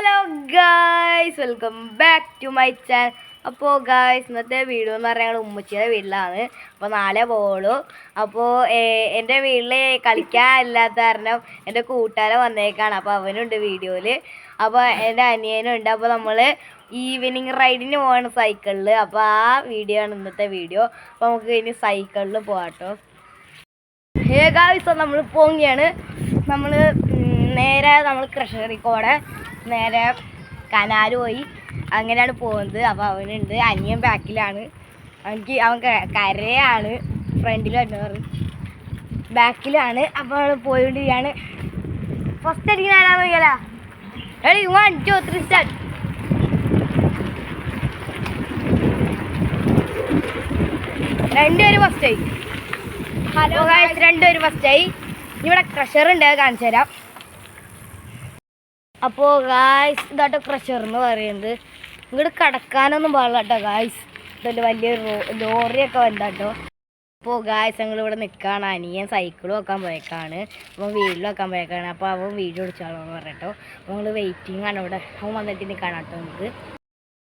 Hello guys, welcome back to my channel. അപ്പോൾ guys, ഇന്നത്തെ video എന്ന് പറഞ്ഞാൽ ഞങ്ങൾ ഉമ്മച്ചിയുടെ വീട്ടിലാണ്. അപ്പോൾ നാളെ പോകുള്ളൂ. അപ്പോൾ എൻ്റെ വീട്ടിൽ കളിക്കാൻ ഇല്ലാത്ത കാരണം എൻ്റെ കൂട്ടുകാരെ വന്നേക്കാണ്. അപ്പോൾ അവനുണ്ട് വീഡിയോയിൽ. അപ്പോൾ എൻ്റെ അനിയനുണ്ട്. അപ്പോൾ നമ്മൾ ഈവനിങ് റൈഡിന് പോവാണ് സൈക്കിളിൽ. അപ്പോൾ ആ വീഡിയോ ആണ് ഇന്നത്തെ വീഡിയോ. അപ്പോൾ നമുക്ക് ഇനി സൈക്കിളിൽ പോകാട്ടോ. ഗായ്സ്, നമ്മൾ പോവുകയാണ്. നമ്മൾ നേരെ കൃഷ്ണരിക്കോടെ നേരെ കനാൽ പോയി അങ്ങനെയാണ് പോകുന്നത്. അപ്പോൾ അവനുണ്ട്, അനിയൻ ബാക്കിലാണ്. അവൻ കരയാണ്, ഫ്രണ്ടിൽ വരുന്നവർ ബാക്കിലാണ്. അപ്പോൾ അവൾ പോയിക്കൊണ്ടിരിക്കുകയാണ്. ഫസ്റ്റ് അടിക്കുന്ന ആരാന്ന് നോക്കിയാലോ? എടി 1 2 3 സ്റ്റാർട്ട്. രണ്ടുപേരും ഫസ്റ്റായി. ഹലോ ഗായ്സ്, രണ്ടുപേരും ഫസ്റ്റായി. ഇവിടെ ക്രഷർ ഉണ്ട്, കാണിച്ചു തരാം. അപ്പോൾ ഗായ്സ്, ഇതാട്ടോ ക്രഷർ എന്ന് പറയുന്നത്. ഇങ്ങോട്ട് കടക്കാനൊന്നും പാടില്ല കേട്ടോ ഗായ്സ്. ഇതല്ലേ വലിയൊരു ലോറിയൊക്കെ വന്നാട്ടോ. അപ്പോൾ ഗായ്സ്, ഞങ്ങളിവിടെ നിൽക്കുകയാണ്. അനിയൻ സൈക്കിൾ വെക്കാൻ പോയേക്കാണ്, അവൻ വീട്ടിൽ വെക്കാൻ പോയേക്കാണ്. അപ്പോൾ അവൻ വീഡിയോ പിടിച്ചാളോന്ന് പറഞ്ഞിട്ടോ. നമ്മൾ വെയിറ്റിംഗ് ആണ് ഇവിടെ. അവൻ വന്നിട്ട് നിൽക്കണം കേട്ടോ നമുക്ക്.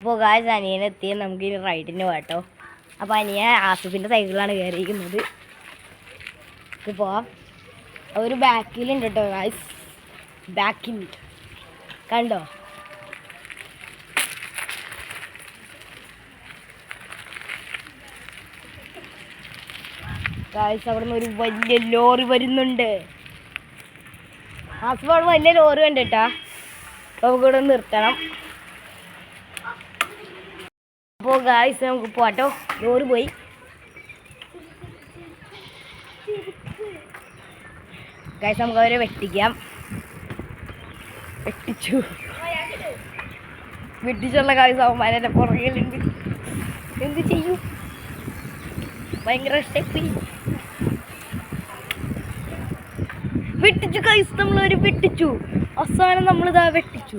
അപ്പോൾ ഗായ്സ്, അനിയനെത്തി, നമുക്ക് ഇനി റൈഡിന് പോകട്ടോ. അപ്പോൾ അനിയൻ ആസിഫിൻ്റെ സൈക്കിളാണ് കയറിയിരിക്കുന്നത്. പോവാം. ഒരു ബാക്കിലുണ്ട് കേട്ടോ ഗായ്സ്, ബാക്കിൽ കണ്ടോ? ഗായ്സ്, അവിടെ നിന്ന് ഒരു വലിയ ലോറി വരുന്നുണ്ട്. ആസ്പാട് വലിയ ലോറി കണ്ടിട്ടാ. അപ്പോൾ നമുക്ക് ഇവിടെ നിർത്തണം. അപ്പോൾ ഗായ്സ്, നമുക്ക് പോട്ടോ. ലോറി പോയി. ഗായ്സ്, നമുക്ക് അവരെ വെട്ടിക്കാം. വെട്ടിച്ചുള്ള ഗായ്സ്, അവന്മാരെ പുറകിലുണ്ട്. എന്ത് ചെയ്യും? ഭയങ്കര സ്റ്റെപ്പി വെട്ടിച്ചു ഗായ്സ്. നമ്മളവര് വെട്ടിച്ചു. അവസാനം നമ്മളിതാ വെട്ടിച്ചു.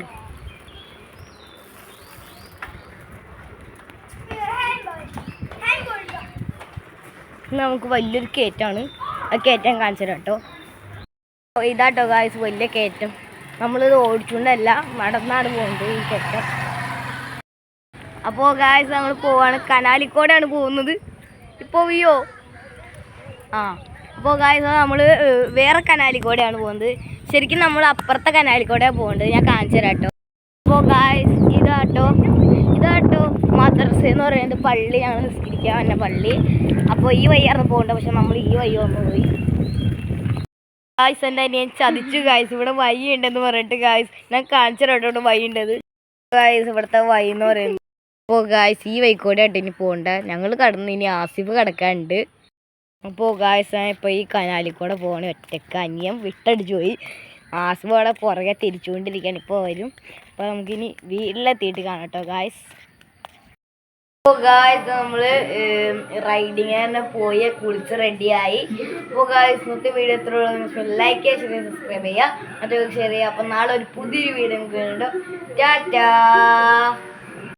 നമുക്ക് വലിയൊരു കയറ്റാണ്. ആ കയറ്റം കാണിച്ചു തരാം കേട്ടോ. ഇതാട്ടോ ഗായ്സ്, വലിയ കയറ്റം. നമ്മളിത് ഓടിച്ചുകൊണ്ടല്ല, നടന്നാണ് പോകുന്നത് ഈ കയറ്റം. അപ്പോൾ ഗായ്സ്, നമ്മൾ പോവാണ്. കനാലിക്കോടെയാണ് പോകുന്നത്. ഇപ്പോൾ വിയോ അപ്പോൾ ഗായ്സ്, നമ്മൾ വേറെ കനാലിക്കോടെയാണ് പോകുന്നത്. ശരിക്കും നമ്മൾ അപ്പുറത്തെ കനാലിക്കോടെയാണ് പോകുന്നത്. ഞാൻ കാണിച്ചു തരാം കേട്ടോ. അപ്പോൾ ഗായ്സ്, ഇതാട്ടോ മദ്രസ എന്ന് പറയുന്നത് പള്ളി. ഞങ്ങൾ നിസ്കരിക്കാൻ വന്ന പള്ളി. അപ്പോൾ ഈ വഴിയായിരുന്നു പോകേണ്ടത്, പക്ഷെ നമ്മൾ ഈ വഴി വന്നു പോയി. ഗായ്സ്, എൻ്റെ അനിയൻ ചതിച്ചു ഗായ്സ്. ഇവിടെ വഴി ഉണ്ടെന്ന് പറഞ്ഞിട്ട് ഗായ്സ്, ഞാൻ കാണിച്ചു തരാം വഴി ഉണ്ടത്. ഗായ്സ്, ഇവിടുത്തെ വഴി എന്ന് പറയുന്നത്. അപ്പോൾ ഗായ്സ്, ഈ വഴിക്കോടെ ആയിട്ട് ഇനി പോകണ്ട. ഞങ്ങൾ കടന്ന് ഇനി ആസിഫ് കിടക്കാനുണ്ട്. അപ്പോൾ ഗായ്സ്, ഞാൻ ഇപ്പോൾ ഈ കനാലിക്കൂടെ പോകണേ ഒറ്റയ്ക്ക്. അനിയൻ വിട്ടടിച്ചു പോയി. ആസിഫ് അവിടെ പുറകെ തിരിച്ചുകൊണ്ടിരിക്കുകയാണ്. ഇപ്പോൾ വരും. അപ്പോൾ നമുക്കിനി വീട്ടിലെത്തിയിട്ട് കാണാം കേട്ടോ ഗായ്സ്. അപ്പോൾ ഗായ്സ്, നമ്മൾ റൈഡിങ് തന്നെ പോയി കുളിച്ച് റെഡിയായി. അപ്പോൾ ഗായ്സ്, ഇന്നത്തെ വീഡിയോ എത്രയുള്ളൂ? ലൈക്ക് ചെയ്യുക, സബ്സ്ക്രൈബ് ചെയ്യുക, മറ്റൊക്കെ ഷെയർ ചെയ്യുക. അപ്പോൾ നാളെ ഒരു പുതിയൊരു വീഡിയോ കണ്ടു. ടാറ്റാ.